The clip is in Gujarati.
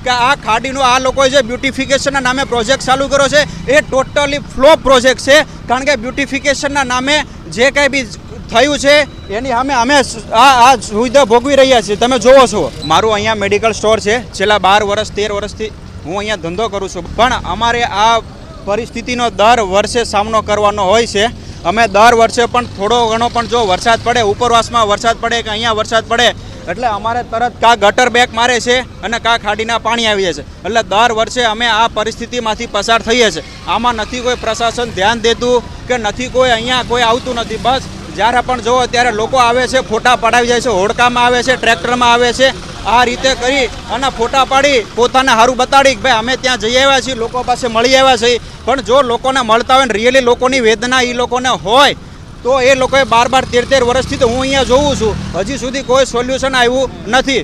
કે આ ખાડીનો આ લોકોએ જે બ્યુટિફિકેશનના નામે પ્રોજેક્ટ ચાલુ કર્યો છે એ ટોટલી ફ્લોપ પ્રોજેક્ટ છે. કારણ કે બ્યુટિફિકેશનના નામે જે કંઈ બી થયું છે એની અમે આ સુવિધા ભોગવી રહ્યા છીએ. તમે જોવો છો મારું અહીંયા મેડિકલ સ્ટોર છે. છેલ્લા 12 વર્ષ 13 વર્ષથી હું અહીંયા ધંધો કરું છું, પણ અમારે આ પરિસ્થિતિનો દર વર્ષે સામનો કરવાનો હોય છે. અમે દર વર્ષે પણ થોડો ઘણો પણ જો વરસાદ પડે, ઉપરવાસમાં વરસાદ પડે કે અહીંયા વરસાદ પડે એટલે અમારે તરત કા ગટર બેક મારે છે અને કા ખાડીના પાણી આવી જાય છે. એટલે દર વર્ષે અમે આ પરિસ્થિતિમાંથી પસાર થઈએ છીએ. આમાં નથી કોઈ પ્રશાસન ધ્યાન દેતું કે નથી કોઈ અહીંયા કોઈ આવતું નથી. બસ જ્યારે પણ જોવો ત્યારે લોકો આવે છે, ફોટા પડાવી જાય છે, હોડકામાં આવે છે, ટ્રેક્ટરમાં આવે છે. આ રીતે કરી અને ફોટા પાડી પોતાને સારું બતાડી કે ભાઈ અમે ત્યાં જઈ આવ્યા છીએ, લોકો પાસે મળી આવ્યા છીએ. પણ જો લોકોને મળતા હોય ને રિયલી લોકોની વેદના એ લોકોને હોય તો એ લોકોએ 12-13 વર્ષથી તો હું અહીંયા જોઉં છું, હજી સુધી કોઈ સોલ્યુશન આવ્યું નથી.